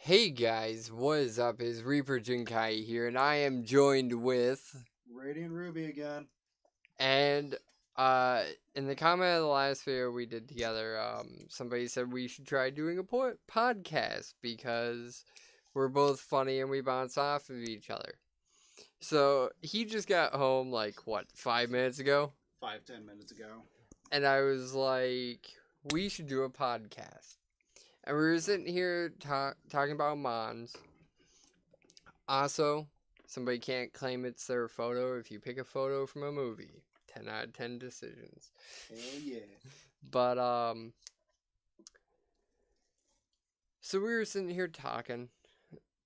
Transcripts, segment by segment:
Hey guys, what is up? It's Reaper Jinkai here, and I am joined with, Radiant Ruby again. and uh, in the comment of the last video we did together, somebody said we should try doing a podcast because we're both funny and we bounce off of each other. So he just got home like what, 5 minutes ago, 5-10 minutes ago. and I was like, we should do a podcast, and we were sitting here talking about Mons. Also, somebody can't claim it's their photo if you pick a photo from a movie. 10 out of 10 decisions. Hell yeah. But, so we were sitting here talking,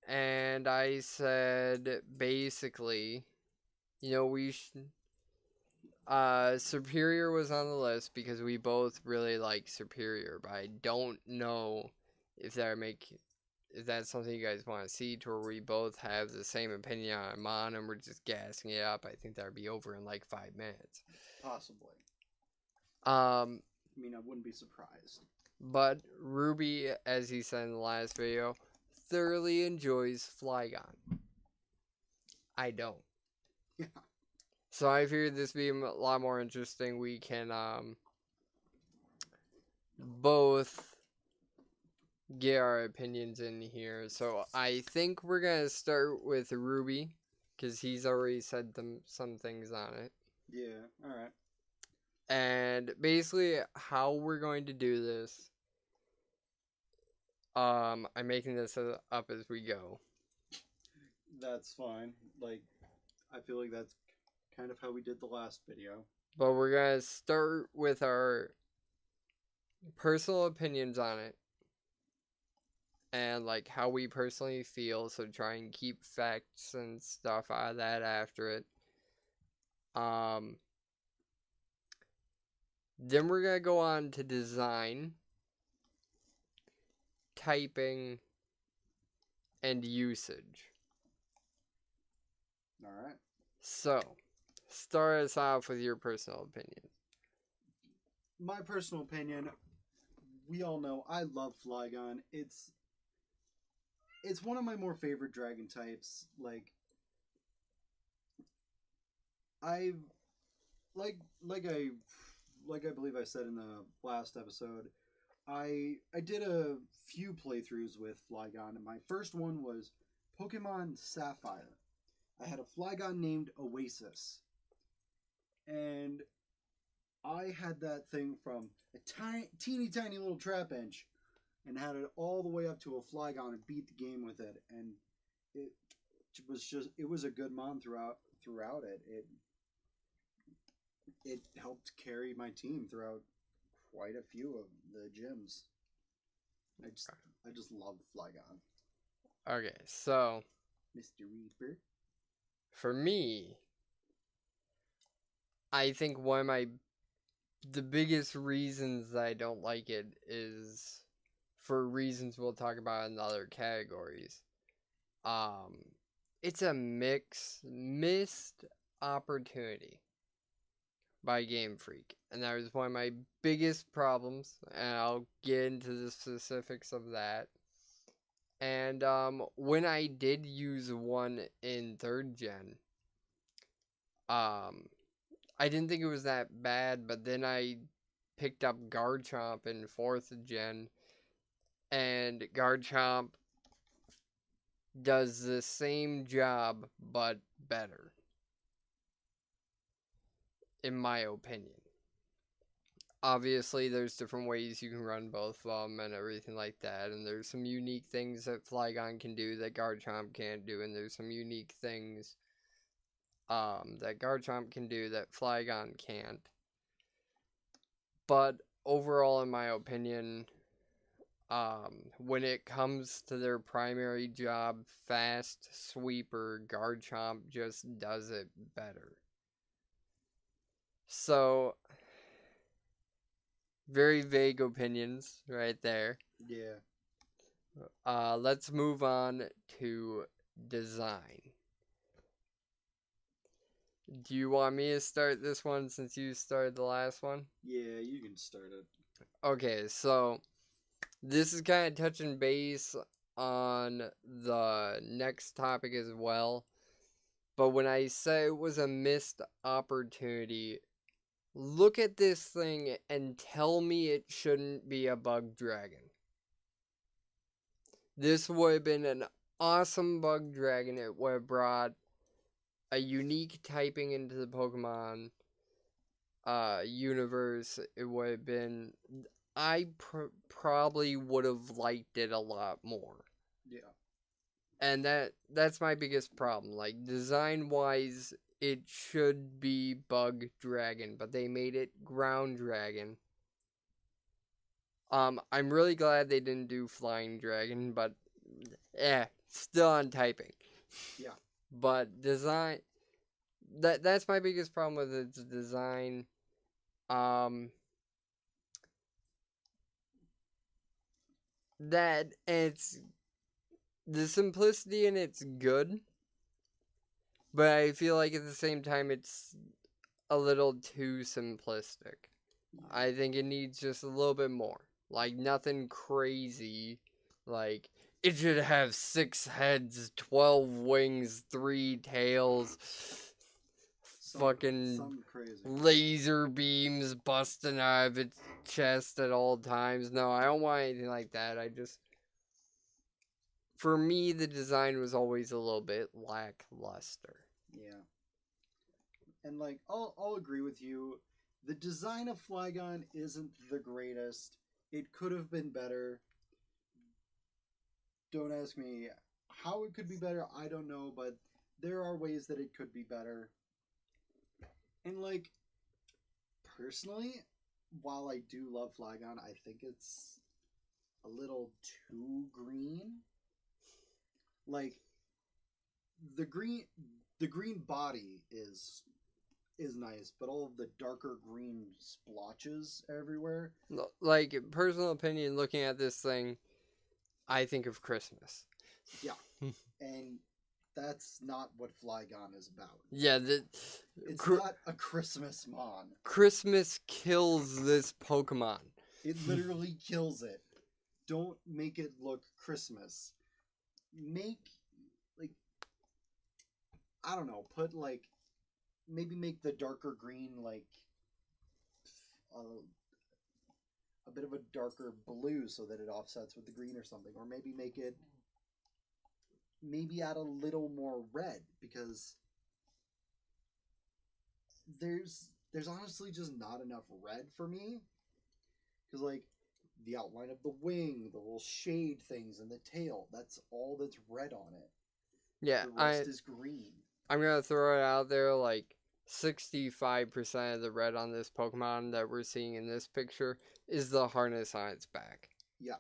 and I said, basically, we should, Superior was on the list because we both really like Superior, but I don't know if that's something you guys want to see, to where we both have the same opinion on Mon and we're just gassing it up. I think that would be over in like 5 minutes. Possibly. Um, I wouldn't be surprised. but Ruby, as he said in the last video, thoroughly enjoys flygon. I don't. Yeah. So I figured this would be a lot more interesting. We can both get our opinions in here. So I think we're gonna start with Ruby because he's already said some things on it. Yeah, alright. And basically how we're going to do this, I'm making this up as we go. That's fine. I feel like that's kind of how we did the last video. But we're gonna start with our personal opinions on it. And like how we personally feel, so try and keep facts and stuff out of that after it. Then we're gonna go on to design, typing, and usage. Alright. So, start us off with your personal opinion. My personal opinion, we all know I love Flygon. It's one of my more favorite dragon types. I like I believe I said in the last episode, I did a few playthroughs with Flygon, and my first one was Pokemon Sapphire. I had a Flygon named Oasis, and I had that thing from a teeny tiny little Trapinch, and had it all the way up to a Flygon and beat the game with it, and it it was a good mon throughout it. It helped carry my team throughout quite a few of the gyms. I just loved Flygon. Okay, so Mr. Reaper. for me, I think the biggest reasons that I don't like it is for reasons we'll talk about in other categories. It's a missed opportunity by Game Freak, and that was one of my biggest problems, and I'll get into the specifics of that. And when I did use one in 3rd gen, I didn't think it was that bad, but then I picked up Garchomp in 4th gen, and Garchomp does the same job but better, in my opinion. Obviously, there's different ways you can run both of them and everything like that, and there's some unique things that Flygon can do that Garchomp can't do, and there's some unique things that Garchomp can do that Flygon can't. But overall, in my opinion, when it comes to their primary job, fast sweeper, Garchomp just does it better. So, very vague opinions right there. Yeah. Let's move on to design. Do you want me to start this one since you started the last one? Yeah, you can start it. Okay, so this is kind of touching base on the next topic as well. But when I say it was a missed opportunity, look at this thing and tell me it shouldn't be a bug dragon. This would have been an awesome bug dragon. It would have brought a unique typing into the Pokemon universe. It would have been. I probably would have liked it a lot more. Yeah. And that's my biggest problem. Like, design wise, it should be Bug Dragon, but they made it Ground Dragon. I'm really glad they didn't do Flying Dragon, but still on typing. Yeah. But design, that's my biggest problem with its design. That it's the simplicity in it's good, but I feel like at the same time it's a little too simplistic. I think it needs just a little bit more. Like, nothing crazy. Like, it should have 6 heads, 12 wings, 3 tails, fucking crazy laser beams busting out of its chest at all times. No, I don't want anything like that. For me, the design was always a little bit lackluster. Yeah. And like, I'll agree with you. The design of Flygon isn't the greatest. It could have been better. Don't ask me how it could be better. I don't know, but there are ways that it could be better. And like, personally, while I do love Flygon, I think it's a little too green. Like, the green body is nice, but all of the darker green splotches everywhere. Like, personal opinion, looking at this thing, I think of Christmas. Yeah. And that's not what Flygon is about. Yeah, it's not a Christmas mon. Christmas kills this Pokemon. It literally kills it. Don't make it look Christmas. Make, like, I don't know, put like, maybe make the darker green like a bit of a darker blue so that it offsets with the green or something, or maybe add a little more red, because there's honestly just not enough red for me, because like the outline of the wing, the little shade things, and the tail, that's all that's red on it. Yeah, the rest is green. I'm gonna throw it out there, like 65% of the red on this Pokemon that we're seeing in this picture is the harness on its back. Yeah.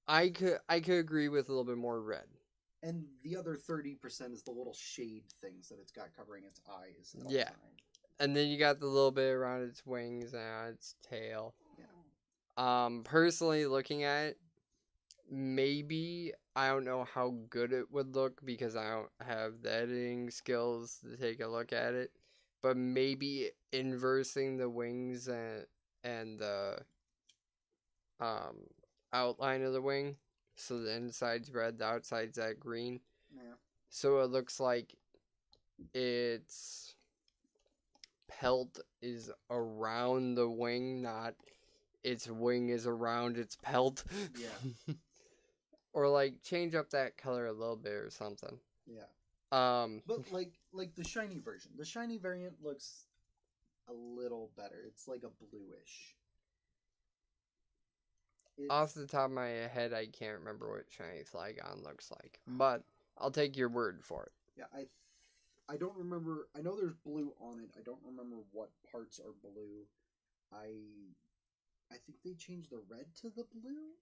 I could agree with a little bit more red. And the other 30% is the little shade things that it's got covering its eyes. Yeah. And then you got the little bit around its wings and on its tail. Yeah. Personally, looking at it, maybe I don't know how good it would look because I don't have the editing skills to take a look at it. But maybe inversing the wings and the outline of the wing, so the inside's red, the outside's that green. Yeah. So it looks like its pelt is around the wing, not its wing is around its pelt. Yeah. Or like change up that color a little bit or something. Yeah. But like the shiny version. The shiny variant looks a little better. It's like a bluish. Off the top of my head, I can't remember what shiny Flygon looks like, but I'll take your word for it. Yeah, I don't remember. I know there's blue on it. I don't remember what parts are blue. I think they changed the red to the blue.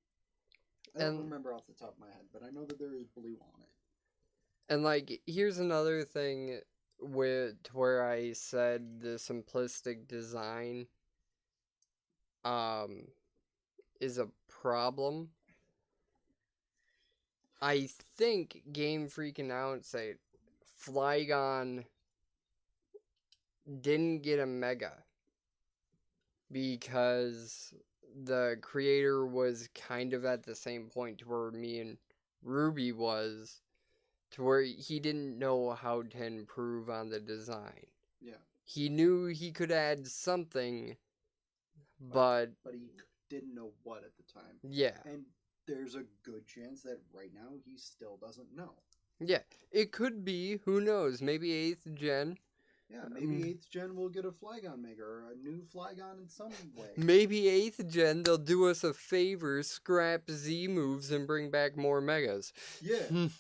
I don't remember off the top of my head, but I know that there is blue on it. And like, here's another thing where I said the simplistic design is a problem. I think Game Freak announced that Flygon didn't get a Mega because the creator was kind of at the same point to where me and Ruby was, to where he didn't know how to improve on the design. Yeah. He knew he could add something, but he didn't know what at the time. yeah. And there's a good chance that right now he still doesn't know. Yeah, it could be. Who knows? Maybe 8th gen. Yeah, maybe 8th gen will get a flygon maker or a new flygon in some way. Maybe 8th gen they'll do us a favor, scrap Z moves, and bring back more megas. Yeah, and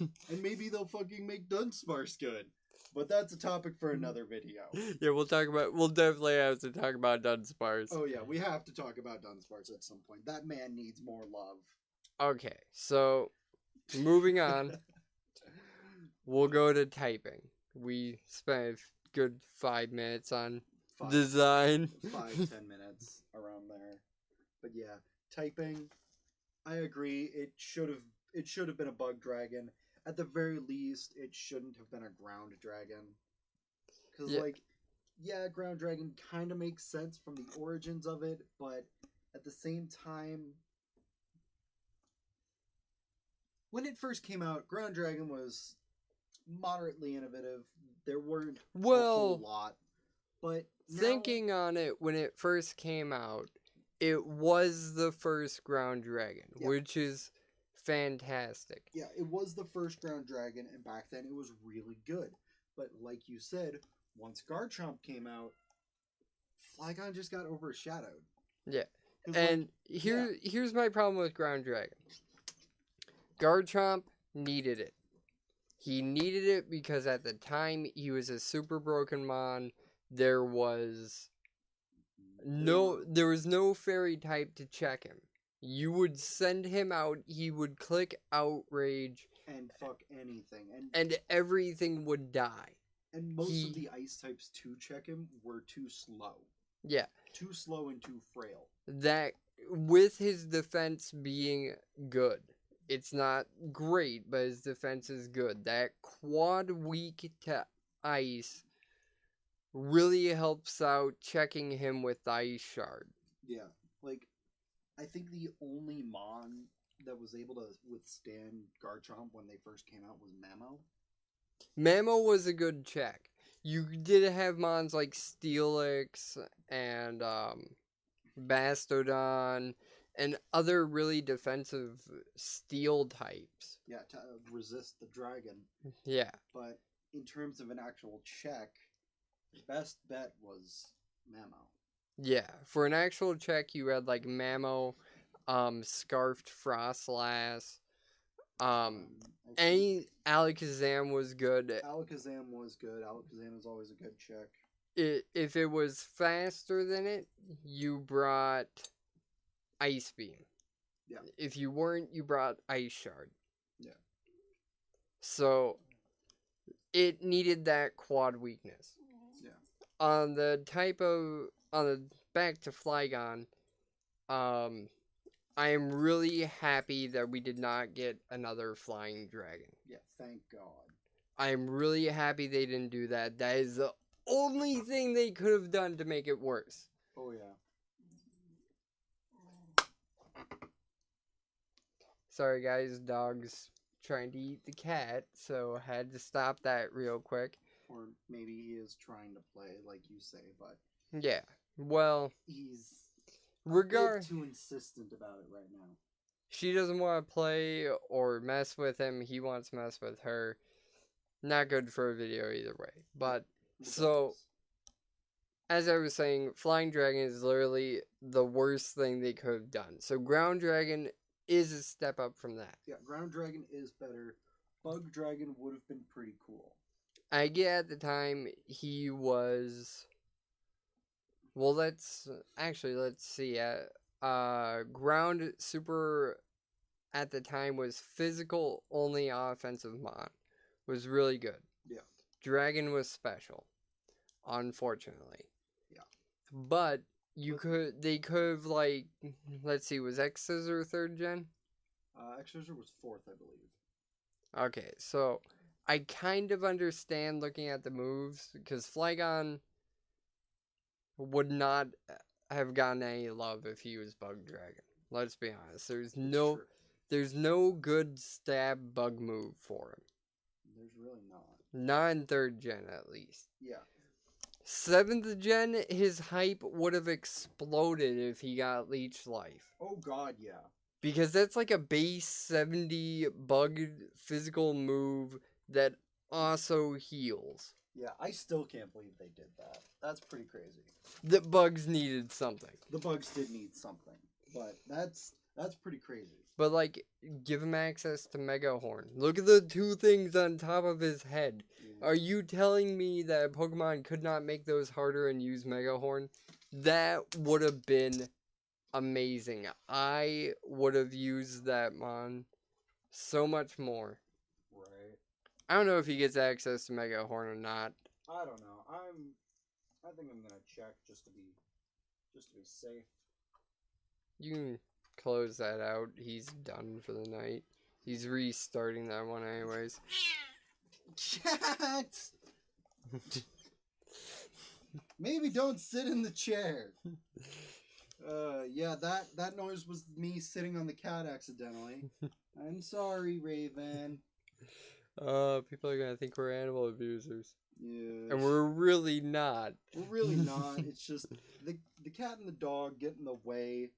maybe they'll fucking make Dunsparce good. But that's a topic for another video. Yeah, we'll definitely have to talk about Dunsparce. Oh yeah, we have to talk about Dunsparce at some point. That man needs more love. Okay, so moving on, we'll go to typing. We spent a good 5 minutes on design. 5-10 minutes around there. But yeah, typing, I agree. It should have been a bug dragon. At the very least, it shouldn't have been a ground dragon. Because ground dragon kind of makes sense from the origins of it, but at the same time, when it first came out, ground dragon was moderately innovative. There weren't a whole lot, but thinking on it, when it first came out, it was the first ground dragon, which is fantastic. Yeah, it was the first ground dragon, and back then it was really good. But like you said, once Garchomp came out, Flygon just got overshadowed. Yeah, and here's my problem with ground dragon. Garchomp needed it. He needed it because at the time he was a super broken mon. There was no fairy type to check him. You would send him out, he would click outrage and fuck anything, and everything would die. And most of the ice types to check him were too slow. Yeah. Too slow and too frail. That, with his defense being good. It's not great, but his defense is good. That quad weak to ice really helps out checking him with Ice Shard. Yeah. Like, I think the only mon that was able to withstand Garchomp when they first came out was Mamo. Mamo was a good check. You did have mons like Steelix and Bastodon and other really defensive steel types. Yeah, to resist the dragon. Yeah. But in terms of an actual check, the best bet was Mamo. Yeah, for an actual check, you had like Mamo, Scarfed Frostlass, any Alakazam was good. Alakazam was good. Alakazam is always a good check. If it was faster than it, you brought Ice Beam. Yeah. If you weren't, you brought Ice Shard. Yeah. So it needed that quad weakness. Yeah. On the back to Flygon, I am really happy that we did not get another flying dragon. Yeah, thank God. I am really happy they didn't do that. That is the only thing they could have done to make it worse. Oh, yeah. Sorry, guys. Dog's trying to eat the cat, so I had to stop that real quick. Or maybe he is trying to play, like you say, but... Yeah. Well... He's a bit too insistent about it right now. She doesn't want to play or mess with him. He wants to mess with her. Not good for a video either way. But, so... As I was saying, Flying Dragon is literally the worst thing they could have done. So Ground Dragon is a step up from that. Yeah, Ground Dragon is better. Bug Dragon would have been pretty cool. I get at the time he was... Well, let's see. Ground Super at the time was physical only offensive mon. Was really good. Yeah. Dragon was special. Unfortunately. Yeah. But they could have, like, let's see, was X Scissor 3rd gen? X Scissor was 4th, I believe. Okay, so I kind of understand looking at the moves, because Flygon would not have gotten any love if he was Bug Dragon. Let's be honest. It's true. There's no good stab bug move for him. There's really not. Not in 3rd gen, at least. Yeah. 7th gen, his hype would have exploded if he got Leech Life. Oh God, yeah. Because that's like a base 70 bug physical move that also heals. Yeah, I still can't believe they did that. That's pretty crazy. The bugs needed something. The bugs did need something, but that's pretty crazy. But like, give him access to Mega Horn. Look at the 2 things on top of his head. Yeah. Are you telling me that Pokemon could not make those harder and use Mega Horn? That would have been amazing. I would have used that Mon so much more. Right. I don't know if he gets access to Mega Horn or not. I don't know. I think I'm gonna check just to be safe. You can close that out. He's done for the night. He's restarting that one anyways. Cat! Maybe don't sit in the chair. Yeah, that noise was me sitting on the cat accidentally. I'm sorry, Raven. People are gonna think we're animal abusers. Yeah. And we're really not. We're really not. It's just the cat and the dog get in the way,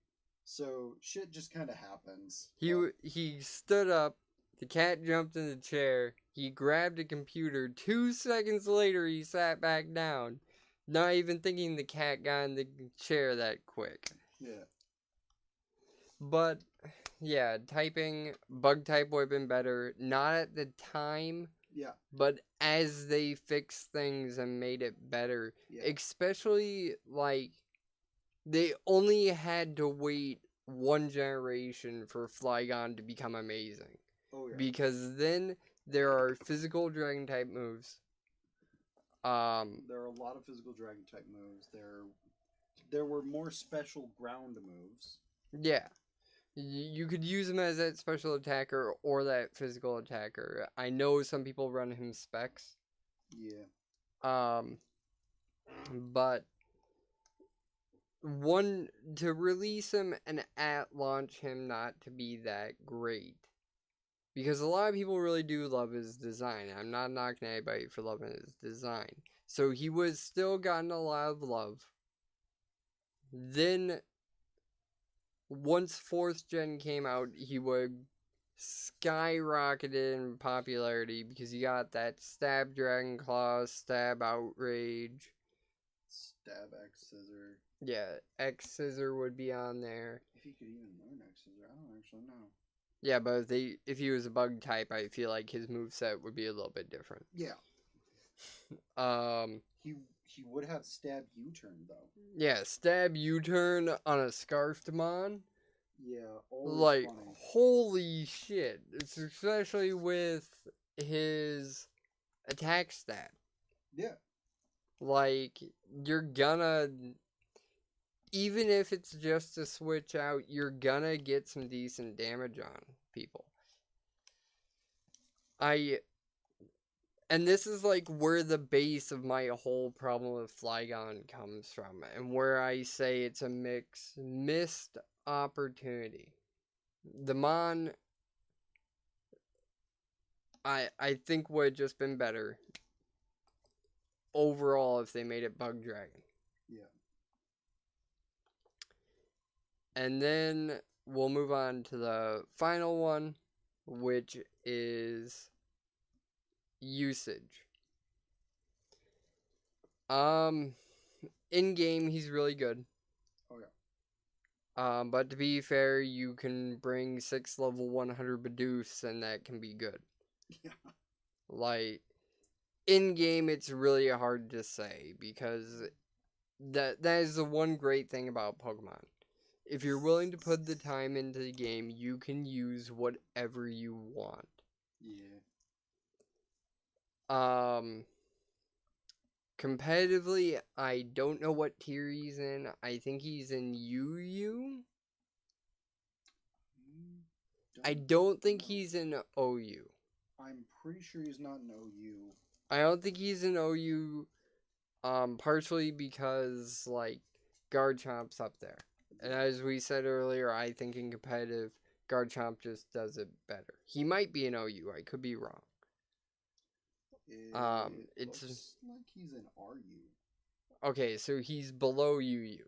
so shit just kind of happens. He stood up. The cat jumped in the chair. He grabbed a computer. 2 seconds later, he sat back down. Not even thinking the cat got in the chair that quick. Yeah. But, yeah, bug type would have been better. Not at the time. Yeah. But as they fixed things and made it better. Yeah. Especially, like, they only had to wait 1 generation for Flygon to become amazing. Oh, yeah. Because then there are physical dragon type moves. There are a lot of physical dragon type moves. There were more special ground moves. Yeah. You could use him as that special attacker or that physical attacker. I know some people run him specs. Yeah. But to release him and at launch him not to be that great. Because a lot of people really do love his design. I'm not knocking anybody for loving his design. So he was still gotten a lot of love. Then, once 4th gen came out, he would skyrocketed in popularity because you got that Stab Dragon Claw, Stab Outrage. Stab X Scissor. Yeah, X Scissor would be on there. If he could even learn X Scissor, I don't actually know. Yeah, but if he was a bug type, I feel like his moveset would be a little bit different. Yeah. He would have Stab U-turn though. Yeah, Stab U-turn on a Scarfdemon. Yeah, like funny. Holy shit! It's especially with his attack stat. Yeah. Like you're gonna, even if it's just to switch out, you're gonna get some decent damage on people. And this is like where the base of my whole problem with Flygon comes from, and where I say it's a missed opportunity. The Mon, I think would have just been better overall if they made it Bug Dragon. Yeah. And then we'll move on to the final one, which is usage. In game he's really good. Oh yeah. But to be fair, you can bring 6 level 100 Bidoofs and that can be good. Yeah. Like in game it's really hard to say because that is the one great thing about Pokemon. If you're willing to put the time into the game, you can use whatever you want. Yeah. Competitively, I don't know what tier he's in. I think he's in UU. I don't think he's in OU. I'm pretty sure he's not in OU. I don't think he's in OU, partially because, like, Garchomp's up there. And as we said earlier, I think in competitive, Garchomp just does it better. He might be an OU. I could be wrong. It It's looks like he's an RU. okay. So he's below UU.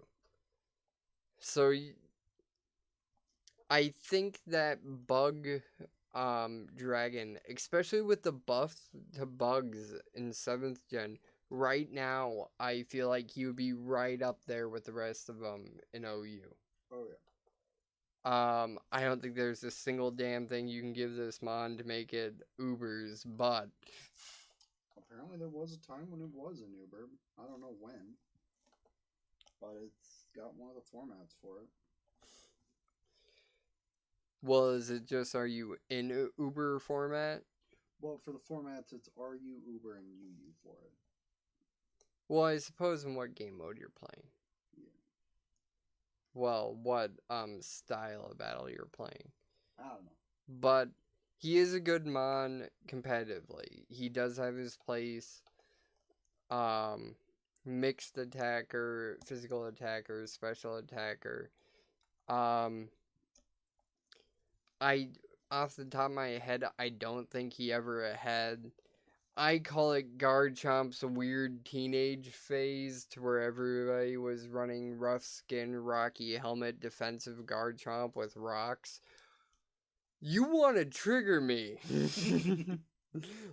So I think that Bug, Dragon, especially with the buff to Bugs in 7th gen, right now I feel like he would be right up there with the rest of them in OU. Oh yeah. I don't think there's a single damn thing you can give this mon to make it Ubers, but Apparently there was a time when it was an Uber. I don't know when, but it's got one of the formats for it. well, is it just are you in Uber format? Well, for the formats, it's RU, Uber, and UU for it. Well, I suppose in what game mode you're playing. Yeah. Well, what style of battle you're playing. I don't know. But he is a good mon competitively. He does have his place. Mixed attacker, physical attacker, special attacker. I off the top of my head, I don't think he ever had. I call it Garchomp's weird teenage phase, to where everybody was running rough skin, rocky helmet, defensive Garchomp with rocks. You want to trigger me?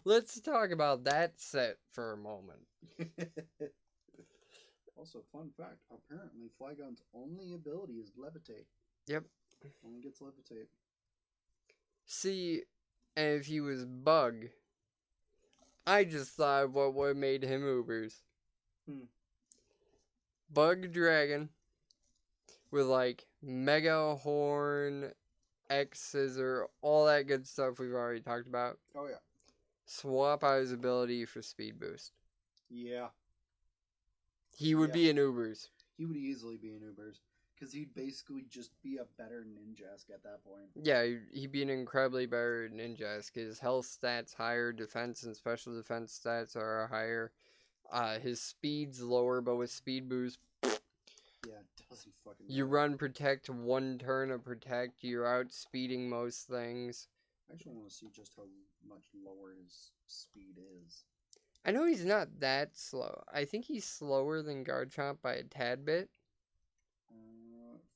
Let's talk about that set for a moment. Also, fun fact: apparently, Flygon's only ability is levitate. Yep. Only gets levitate. See, and if he was Bug, I just thought of what would have made him Ubers. Bug Dragon with like Mega Horn, X Scissor, all that good stuff we've already talked about. Oh yeah. Swap out his ability for speed boost. Yeah. He would be in Ubers. He would easily be in Ubers because he'd basically just be a better Ninjask at that point. Yeah, he'd be an incredibly better Ninjask. His health stats higher, defense and special defense stats are higher. His speed's lower, but with speed boost, yeah, it doesn't fucking matter. You run protect 1 turn of protect, you're outspeeding most things. I actually want to see just how much lower his speed is. I know he's not that slow. I think he's slower than Garchomp by a tad bit.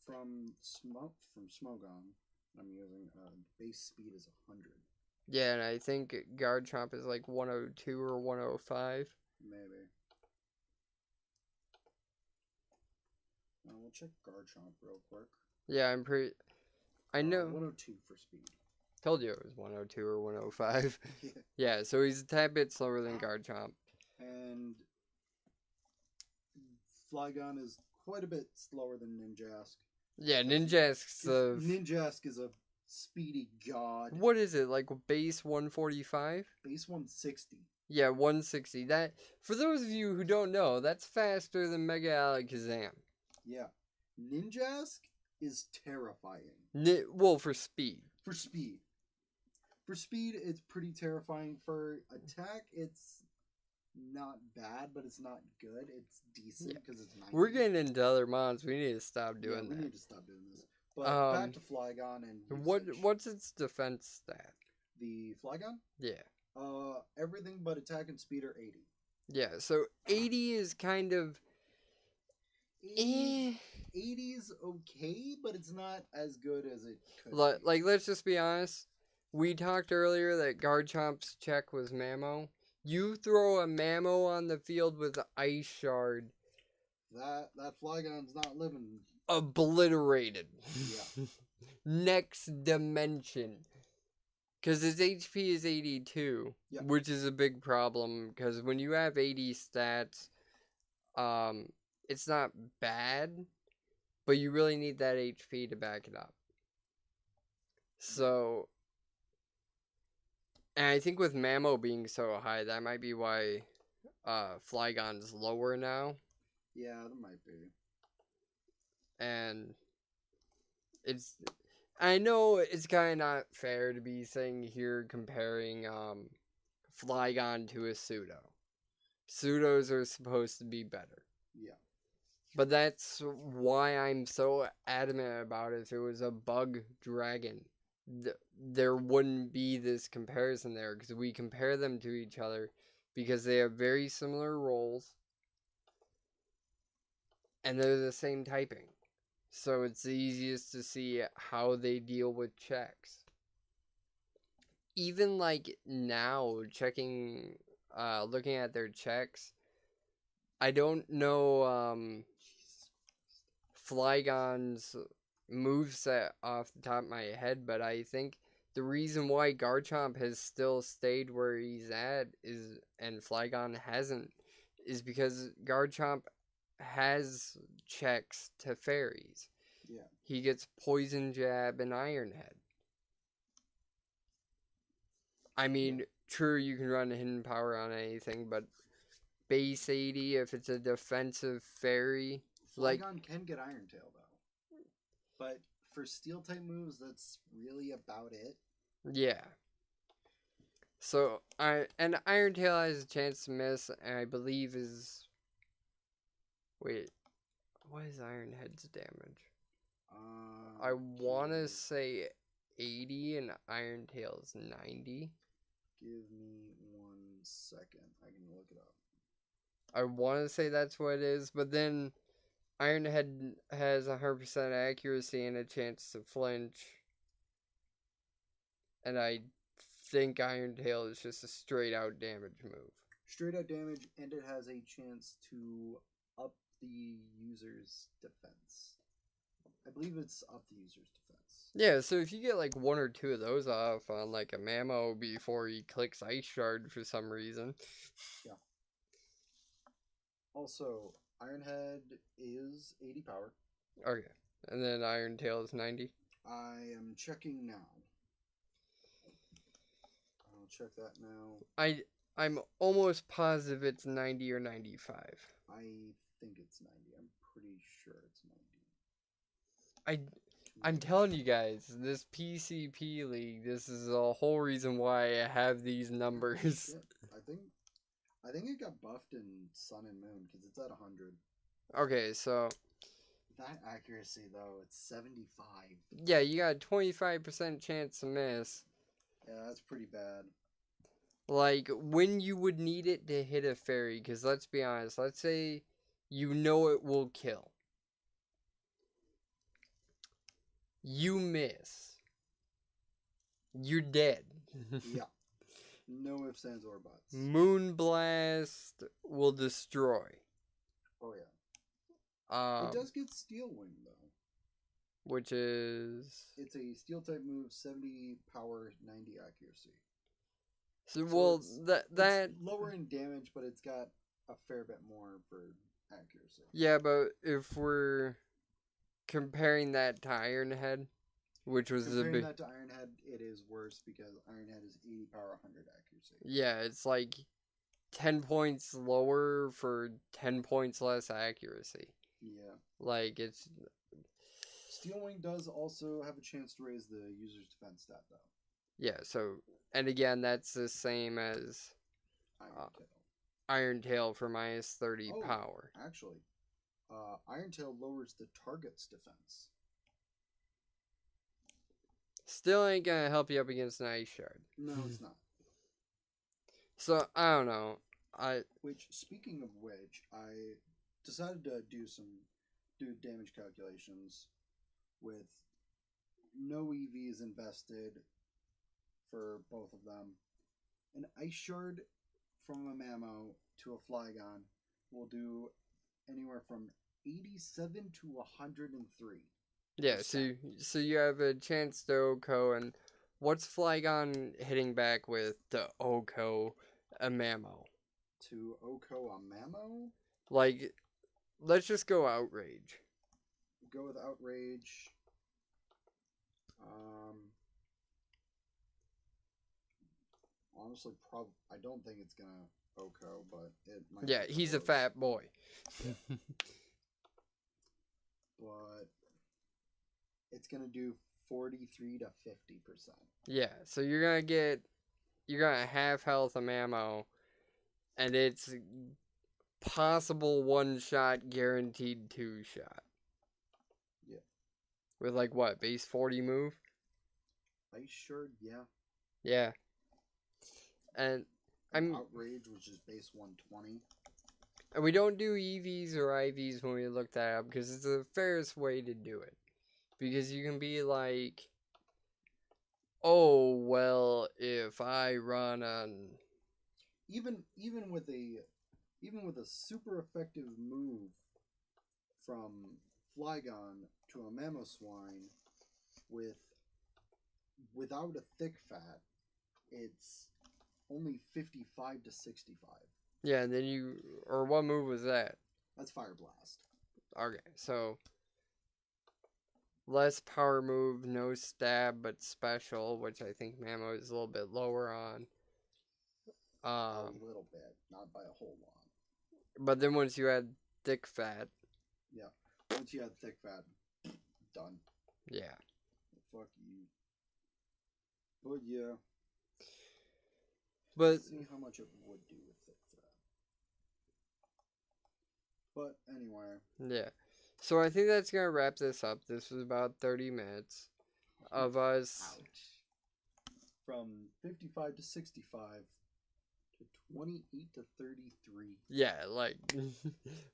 From Smogon, I'm using base speed is 100. Yeah, and I think Garchomp is like 102 or 105. Maybe. We'll check Garchomp real quick. Yeah, I know. 102 for speed. Told you it was 102 or 105. Yeah, so he's a tad bit slower than Garchomp. And Flygon is quite a bit slower than Ninjask. Yeah, Ninjask is a speedy god. What is it, like base 145? Base 160. Yeah, 160. That, for those of you who don't know, that's faster than Mega Alakazam. Yeah. Ninjask is terrifying. Well, for speed. For speed. For speed, it's pretty terrifying. For attack, it's not bad, but it's not good. It's decent because it's 90. We're getting into other mons. We need to stop doing that. We need to stop doing this. But back to Flygon and usage. What's its defense stat? The Flygon? Yeah. Everything but attack and speed are 80. Yeah, so 80 is kind of 80 is okay, but it's not as good as it could be. Like, let's just be honest. We talked earlier that Garchomp's check was Mamo. You throw a Mamo on the field with the Ice Shard. That Flygon's not living. Obliterated. Yeah. Next dimension. Because his HP is 82, which is a big problem. Because when you have 80 stats, it's not bad, but you really need that HP to back it up. So, and I think with Mamo being so high, that might be why Flygon's lower now. Yeah, that might be. And I know it's kind of not fair to be saying here comparing Flygon to a Pseudo. Pseudos are supposed to be better. Yeah. But that's why I'm so adamant about it. If it was a bug dragon, there wouldn't be this comparison there because we compare them to each other because they have very similar roles and they're the same typing. So it's the easiest to see how they deal with checks. Even like now, looking at their checks, I don't know Flygon's moveset off the top of my head, but I think the reason why Garchomp has still stayed where he's at is and Flygon hasn't is because Garchomp has checks to fairies. Yeah. He gets Poison Jab and Iron Head. I mean, true, you can run Hidden Power on anything, but base 80 if it's a defensive fairy. Flygon can get Iron Tail though, but for Steel type moves, that's really about it. Yeah. So Iron Tail has a chance to miss, and I believe is wait, what is Iron Head's damage? I want to say 80 and Iron Tail is 90. Give me 1 second. I can look it up. I want to say that's what it is, but then Iron Head has 100% accuracy and a chance to flinch. And I think Iron Tail is just a straight out damage move. Straight out damage, and it has a chance to up the user's defense. I believe it's up the user's defense. Yeah, so if you get like one or two of those off on like a Mamo before he clicks Ice Shard for some reason. Yeah. Also, Iron Head is 80 power. Okay. And then Iron Tail is 90. I am checking now. I'll check that now. I'm almost positive it's 90 or 95. I think it's 90. I'm pretty sure it's 90. I'm telling you guys, this PCP league, this is the whole reason why I have these numbers. I think it got buffed in Sun and Moon because it's at 100. Okay, so that accuracy though, it's 75. Yeah, you got a 25% chance to miss. Yeah, that's pretty bad. Like when you would need it to hit a fairy, because let's be honest, let's say you know it will kill. You miss. You're dead. Yeah. No ifs, ands, or buts. Moonblast will destroy. Oh, yeah. It does get Steel Wing, though. Which is... It's a Steel type move, 70 power, 90 accuracy. So well, it's lower in damage, but it's got a fair bit more for accuracy. Yeah, but if we're comparing that to Iron Head, which was comparing that to Iron Head, it is worse because Iron Head is 80 power, 100 accuracy. Yeah, it's like 10 points lower for 10 points less accuracy. Yeah. Like it's Steel Wing does also have a chance to raise the user's defense stat, though. Yeah, so, and again, that's the same as Iron Tail for minus 30 power. Actually, Iron Tail lowers the target's defense. Still ain't gonna help you up against an Ice Shard. No, it's not. So, I don't know. Speaking of which, I decided to do damage calculations with no EVs invested for both of them. An Ice Shard from a Mamo to a Flygon will do anywhere from 87 to 103. Yeah, so you have a chance to OHKO, and what's Flygon hitting back with to OHKO a Mamo? To OHKO a Mamo? Like, let's just go Outrage. Go with Outrage. Honestly, I don't think it's gonna OHKO, but it might. Yeah, he's a fat boy. Yeah. But it's gonna do 43 to 50%. Yeah, so you're gonna half health of ammo, and it's possible one-shot, guaranteed two-shot. Yeah. With, like, what, base 40 move? Ice Shard, yeah. Yeah. And Outrage, which is base 120. And we don't do EVs or IVs when we look that up because it's the fairest way to do it. Because you can be like, oh well, if I run on Even with a super effective move from Flygon to a Mamoswine without a thick fat, it's only 55 to 65. yeah, and then or what move was that? That's Fire Blast. Okay, so less power move, no stab, but special, which I think Mamo is a little bit lower on. A little bit, not by a whole lot. But then once you add thick fat. Yeah, once you add thick fat, done. Yeah. Fuck you. But yeah. But let's see how much it would do with thick fat. But anyway. Yeah. So I think that's going to wrap this up. This was about 30 minutes of us. Ouch. From 55 to 65 to 28 to 33. Yeah, like.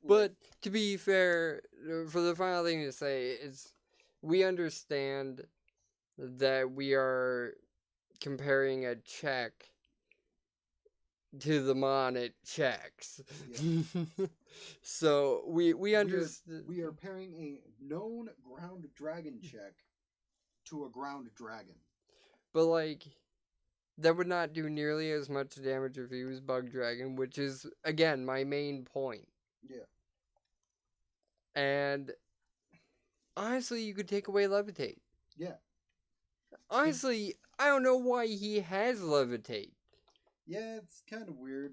But to be fair, for the final thing to say, is we understand that we are comparing a check to the mon it checks. Yeah. So we understand. We are pairing a known ground dragon check to a ground dragon. But like, that would not do nearly as much damage if he was bug dragon, which is again my main point. Yeah. And honestly, you could take away levitate. Yeah. Honestly, I don't know why he has levitate. Yeah, it's kind of weird.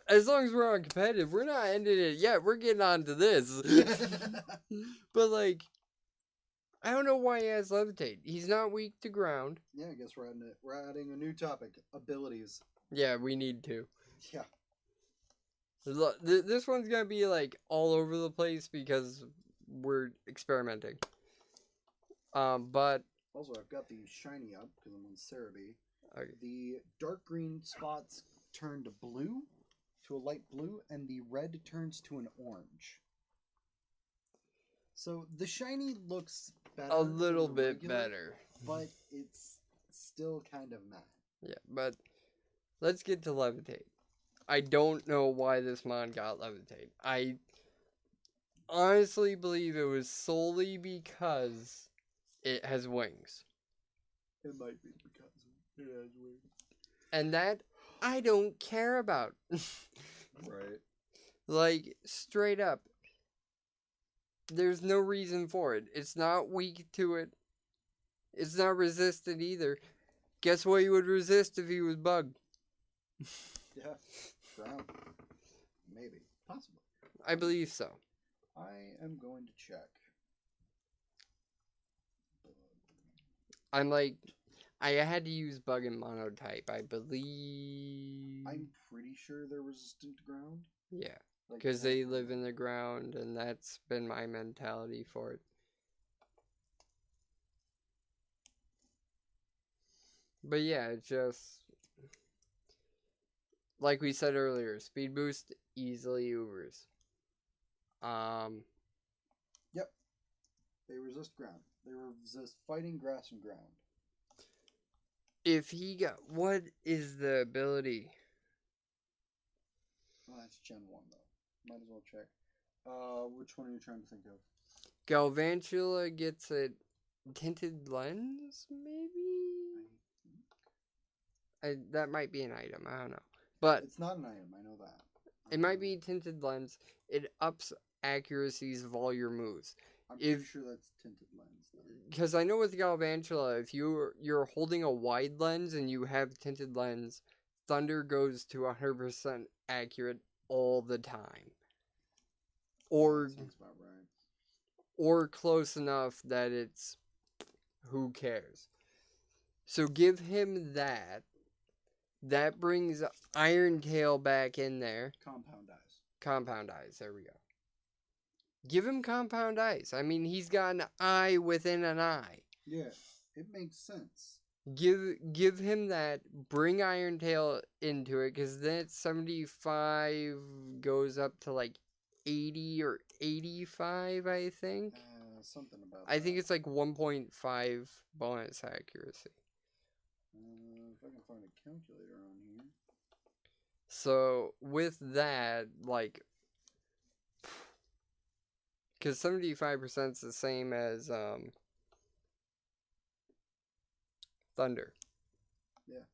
As long as we're on competitive, we're not ending it yet. We're getting on to this. But, like, I don't know why he has levitate. He's not weak to ground. Yeah, I guess we're adding a new topic. Abilities. Yeah, we need to. Yeah. This one's going to be, like, all over the place because we're experimenting. But... Also, I've got the shiny up because I'm on Cerebi. Okay. The dark green spots turn to blue, to a light blue, and the red turns to an orange. So the shiny looks better. A little bit regular, better. But it's still kind of meh. Yeah, but let's get to levitate. I don't know why this mon got levitate. I honestly believe it was solely because it has wings. It might be because it has wings. And that I don't care about. Right. Like, straight up. There's no reason for it. It's not weak to it. It's not resistant either. Guess what he would resist if he was bugged? Yeah. Ground. Maybe. Possibly. I believe so. I am going to check. I'm like, I had to use bug and monotype, I believe. I'm pretty sure they're resistant to ground. Yeah, because they live in the ground, and that's been my mentality for it. But yeah, it's just, like we said earlier, speed boost, easily Ubers. Yep. They resist ground. They resist fighting, grass, and ground. If he got... What is the ability? Oh, that's Gen 1, though. Might as well check. Which one are you trying to think of? Galvantula gets a tinted lens, maybe? That might be an item. I don't know. But it's not an item. I know that. It might be tinted lens. It ups accuracies of all your moves. I'm pretty sure that's tinted lens. Because I know with Galvantula, if you're holding a wide lens and you have tinted lens, Thunder goes to 100% accurate all the time. Or sounds about right. Or close enough that it's who cares. So give him that. That brings Iron Tail back in there. Compound eyes. Compound eyes. There we go. Give him compound eyes. I mean, he's got an eye within an eye. Yeah, it makes sense. Give him that. Bring Iron Tail into it, because then it's 75 goes up to like 80 or 85, I think. Something about I that. think it's like 1.5 bonus accuracy. If I can find a calculator on here. So with that, like, because 75% is the same as Thunder. Yeah.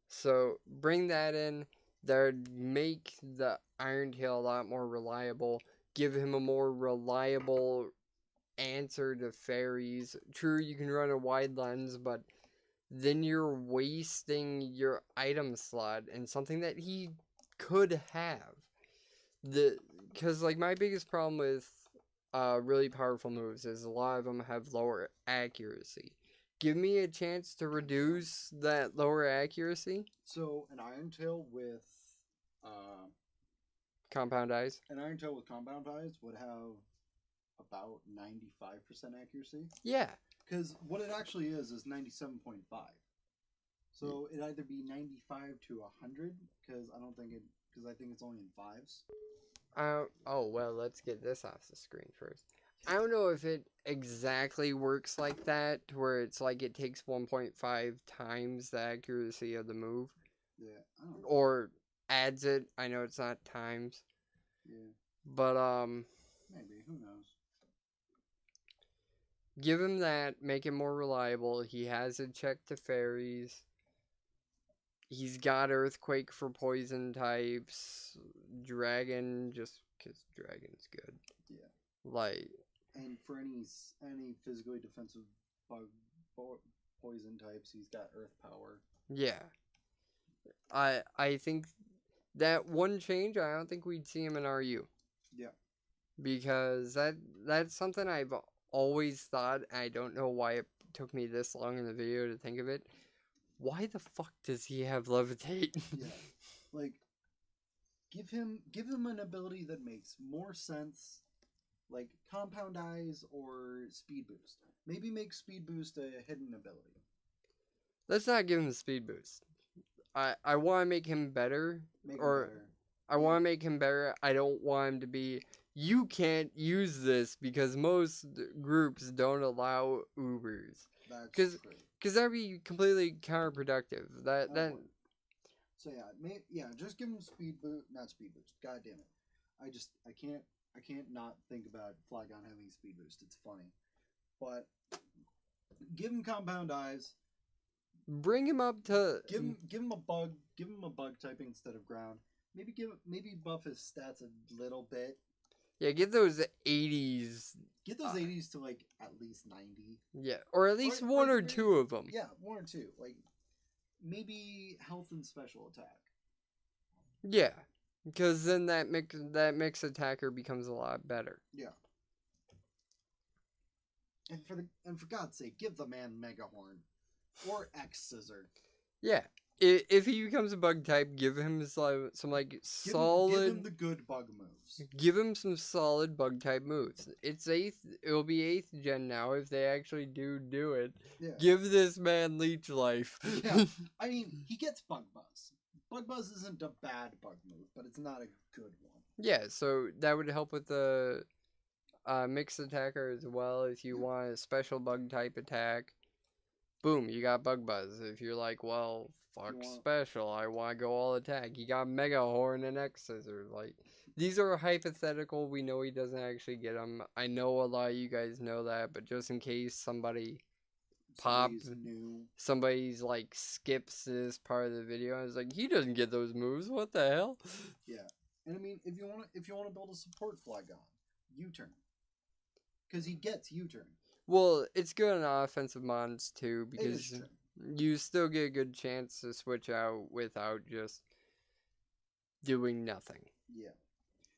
So bring that in. That would make the Iron Tail a lot more reliable. Give him a more reliable answer to fairies. True, you can run a wide lens, but then you're wasting your item slot and something that he could have. Because like my biggest problem with really powerful moves is a lot of them have lower accuracy. Give me a chance to reduce that lower accuracy. So an Iron Tail with Compound eyes. An Iron Tail with compound eyes would have about 95% accuracy. Yeah. Because what it actually is 97.5. So it'd either be 95 to 100, because I think it's only in fives. Oh, well, let's get this off the screen first. I don't know if it exactly works like that, to where it's like it takes 1.5 times the accuracy of the move. Yeah, I don't know. Or adds it. I know it's not times. Yeah. But, maybe. Who knows? give him that. Make him more reliable. He has a check to fairies. He's got Earthquake for poison types. Dragon, just because Dragon's good. Yeah. Like... And for any physically defensive poison types, he's got Earth power. Yeah. I think that one change, I don't think we'd see him in RU. Yeah. Because that's something I've always thought. I don't know why it took me this long in the video to think of it. Why the fuck does he have levitate? Yeah. Like, give him an ability that makes more sense, like compound eyes or speed boost. Maybe make speed boost a hidden ability. Let's not give him the speed boost. I want to make him better. I want to make him better. I don't want him to be, you can't use this because most groups don't allow Ubers. That's true. Because that would be completely counterproductive. So just give him not speed boost. God damn it. I can't not think about Flygon having speed boost. It's funny. But give him compound eyes. Bring him up to give him a bug type instead of ground. Maybe buff his stats a little bit. Yeah, get those 80s. Get those 80s to like at least 90. Yeah, or at least one or two of them. Yeah, one or two. Like maybe health and special attack. Yeah, because then that mix attacker becomes a lot better. Yeah. And for God's sake, give the man Mega Horn or X Scissor. Yeah. If he becomes a bug type, give him some solid. Give him the good bug moves. Give him some solid bug type moves. It's 8th. It'll be 8th gen now if they actually do it. Yeah. Give this man leech life. Yeah. I mean, he gets bug buzz. Bug buzz isn't a bad bug move, but it's not a good one. Yeah. So that would help with the mixed attacker as well. If you want a special bug type attack, boom, you got bug buzz. If you're like, well, fuck special, I want to go all attack, you got Mega Horn and X Scissor. Like, these are hypothetical. We know he doesn't actually get them. I know a lot of you guys know that, but just in case somebody's like skips this part of the video and is like, he doesn't get those moves. What the hell? Yeah, and I mean, if you want to build a support Flygon, U-turn, because he gets U-turn. Well, it's good on offensive mons too, because you still get a good chance to switch out without just doing nothing. Yeah.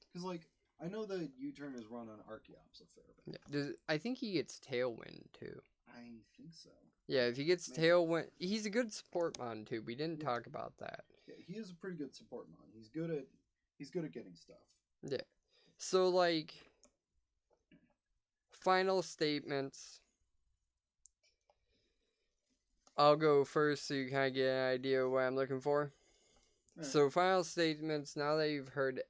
Because, like, I know that U-turn is run on Archeops a fair bit. Yeah. I think he gets Tailwind too. I think so. Yeah, if he gets Tailwind, he's a good support mon too. We didn't talk about that. Yeah, he is a pretty good support mon. He's good at getting stuff. Yeah. So, like, final statements. I'll go first so you kind of get an idea of what I'm looking for. All right. So, final statements, now that you've heard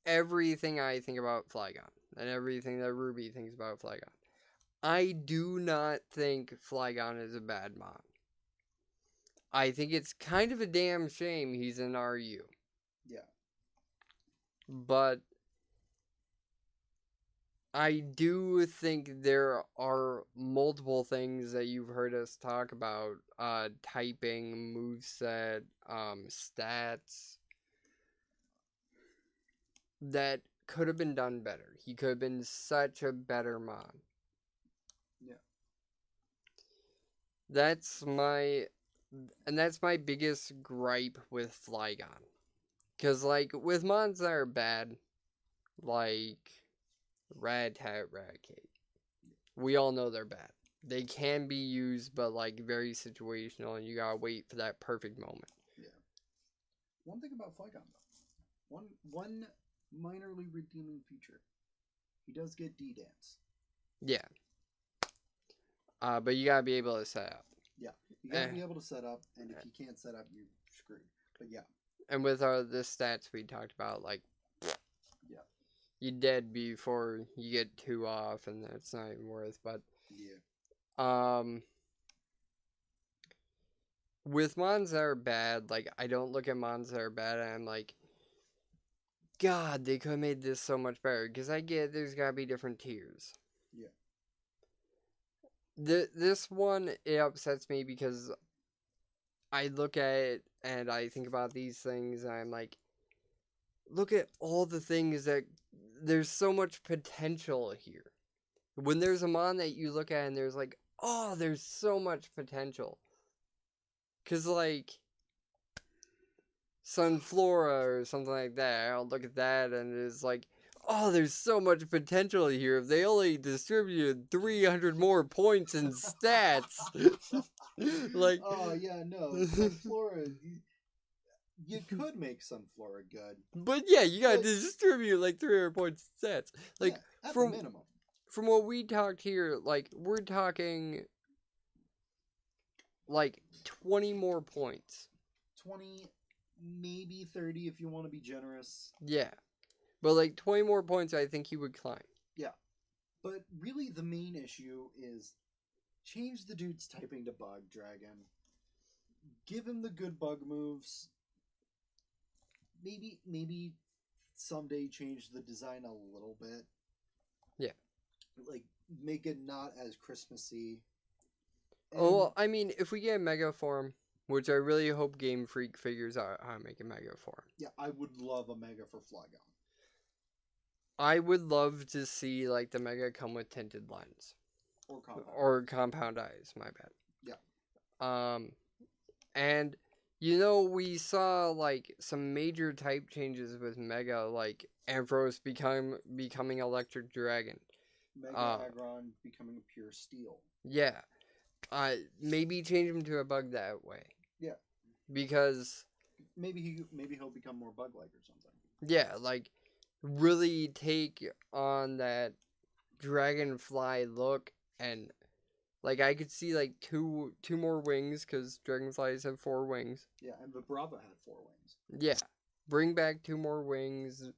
everything I think about Flygon and everything that Ruby thinks about Flygon, I do not think Flygon is a bad mod. I think it's kind of a damn shame he's in RU. Yeah. But I do think there are multiple things that you've heard us talk about. Typing, moveset, stats, that could have been done better. He could have been such a better mod. Yeah. That's my biggest gripe with Flygon. Because, like, with mods that are bad, like Rat-Tat, Rat-Kate, we all know they're bad. They can be used, but, like, very situational, and you gotta wait for that perfect moment. Yeah. One thing about Flygon, though. One minorly redeeming feature. He does get D-Dance. Yeah. But you gotta be able to set up. Yeah. You gotta be able to set up, and if you can't set up, you're screwed. But yeah. And with the stats we talked about, like, yeah, you're dead before you get 2 off, and that's not even worth. But yeah, with mons that are bad, like, I don't look at mons that are bad, and I'm like, God, they could have made this so much better. Because I get there's gotta be different tiers. yeah, This one, it upsets me because I look at it and I think about these things, and I'm like, look at all the things that there's so much potential here. When there's a mon that you look at and there's like, oh, there's so much potential. Because, like, Sunflora or something like that, I'll look at that and it's like, oh, there's so much potential here. If they only distributed 300 more points in stats. Like, oh yeah, no, Sunflora. You could make Sunflora good, but yeah, you gotta distribute like 300 points in stats. Like, yeah, at the minimum. From what we talked here, like, we're talking like 20 more points. 20, maybe 30 if you want to be generous. Yeah. But like 20 more points, I think he would climb. Yeah. But really the main issue is change the dude's typing to Bug Dragon. Give him the good bug moves. Maybe someday change the design a little bit. Yeah. Like, make it not as Christmassy. Oh, well, I mean, if we get a Mega Form, which I really hope Game Freak figures out how to make a Mega Form. Yeah, I would love a Mega for Flygon. I would love to see, like, the Mega come with tinted lens. Or compound eyes, my bad. Yeah. And, you know, we saw, like, some major type changes with Mega, like, Ampharos becoming Electric Dragon. Mega Aggron becoming a pure steel. Yeah. Maybe change him to a bug that way. Yeah. Because maybe he'll become more bug-like or something. Yeah, like, really take on that dragonfly look, and like I could see like two more wings because dragonflies have 4 wings. Yeah, and Vibrava had 4 wings. Yeah, bring back 2 more wings.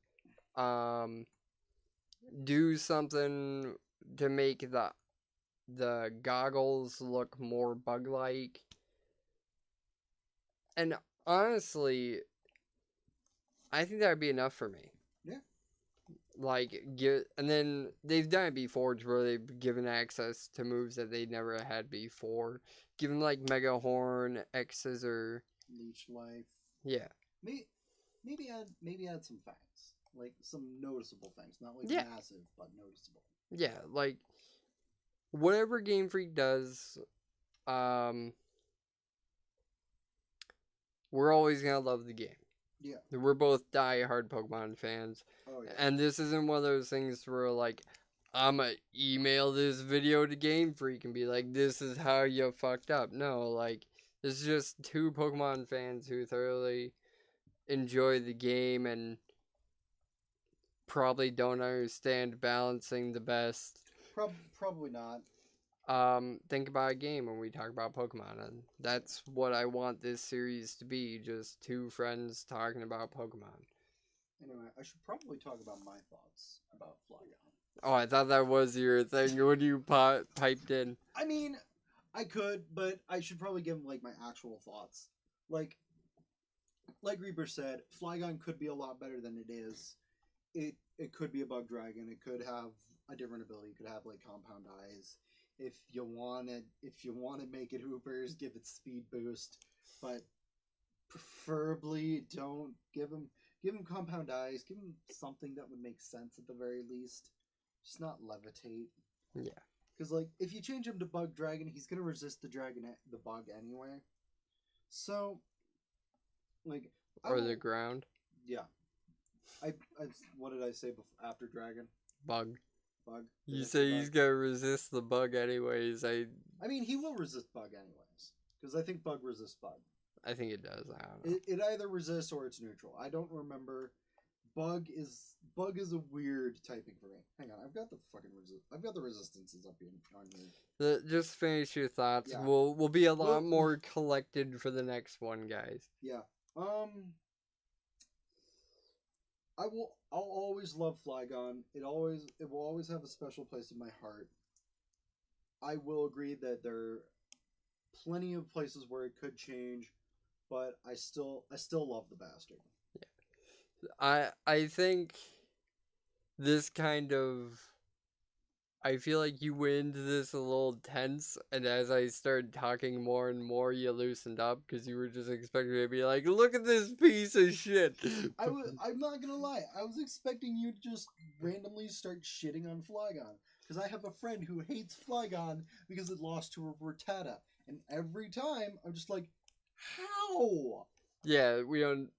Do something to make the goggles look more bug-like. And honestly, I think that would be enough for me. Yeah. Like, and then they've done it before where they've given access to moves that they never had before. Give them, like, Mega Horn, X Scissor. Leech Life. Yeah. Maybe add some fangs. Like, some noticeable fangs. Not, like, Yeah. massive, but noticeable. Yeah, like, whatever Game Freak does, we're always gonna love the game. Yeah. We're both die-hard Pokemon fans. Oh, yeah. And this isn't one of those things where, like, I'm gonna email this video to Game Freak and be like, this is how you fucked up. No, like, this is just 2 Pokemon fans who thoroughly enjoy the game, and probably don't understand balancing the best. Probably not. Think about a game when we talk about Pokemon, and that's what I want this series to be, just two friends talking about Pokemon. Anyway, I should probably talk about my thoughts about Flygon. Oh, I thought that was your thing when you piped in. I mean, I could, but I should probably give like my actual thoughts. Like Reaper said, Flygon could be a lot better than it is. It could be a bug dragon. It could have a different ability. It could have like compound eyes. If you want to make it Hoopers, give it speed boost, but preferably don't give him compound eyes. Give him something that would make sense at the very least. Just not levitate. Yeah. Because like if you change him to bug dragon, he's gonna resist the bug anyway. So, like, Or the ground. Yeah. I what did I say after dragon? Bug. Bug. You say he's gonna resist the bug anyways. I mean, he will resist bug anyways, because I think bug resists bug. I think it does. I don't know. It either resists or it's neutral. I don't remember. Bug is a weird typing for me. Hang on, I've got the resistances up here on here. Just finish your thoughts. Yeah. We'll be a lot more collected for the next one, guys. Yeah. I'll always love Flygon. It will always have a special place in my heart. I will agree that there are plenty of places where it could change, but I still love the bastard. Yeah. I think this kind of, I feel like you went into this a little tense, and as I started talking more and more, you loosened up because you were just expecting to be like, "Look at this piece of shit." I'm not gonna lie. I was expecting you to just randomly start shitting on Flygon because I have a friend who hates Flygon because it lost to a Rattata, and every time I'm just like, "How?" Yeah, we don't.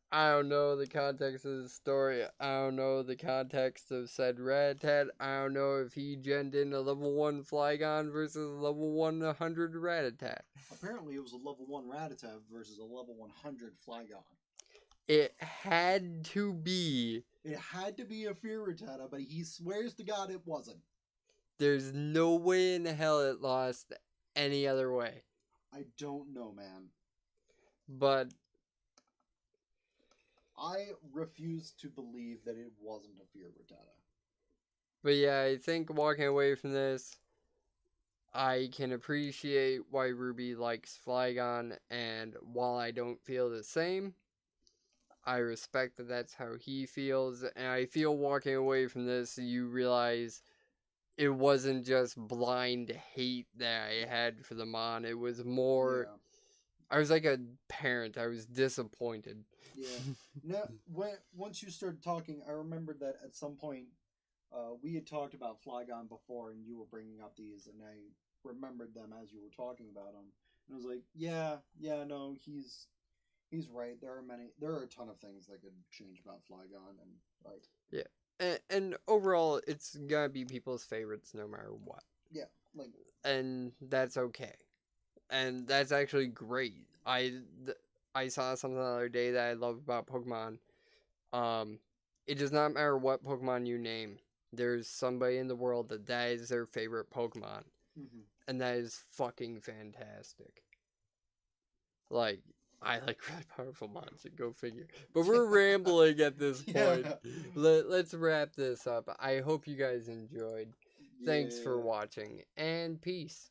I don't know the context of the story. I don't know the context of said Rattata. I don't know if he genned in a level 1 Flygon versus a level 100 Rattata. Apparently, it was a level 1 Rattata versus a level 100 Flygon. It had to be. It had to be a Fear Rattata, but he swears to God it wasn't. There's no way in hell it lost any other way. I don't know, man. But I refuse to believe that it wasn't a Fear Rattata. But yeah, I think walking away from this, I can appreciate why Ruby likes Flygon, and while I don't feel the same, I respect that that's how he feels, and I feel walking away from this, you realize it wasn't just blind hate that I had for the Mon, it was more... Yeah. I was like a parent. I was disappointed. Yeah. Now, once you started talking, I remembered that at some point we had talked about Flygon before, and you were bringing up these, and I remembered them as you were talking about them. And I was like, yeah, no, he's right. There are a ton of things that could change about Flygon, and like yeah, and overall, it's gonna be people's favorites no matter what. Yeah, like, and that's okay. And that's actually great. I saw something the other day that I love about Pokemon. It does not matter what Pokemon you name. There's somebody in the world that is their favorite Pokemon. Mm-hmm. And that is fucking fantastic. Like, I like really powerful monsters, go figure. But we're rambling at this point. Yeah. Let's wrap this up. I hope you guys enjoyed. Yeah. Thanks for watching, and peace.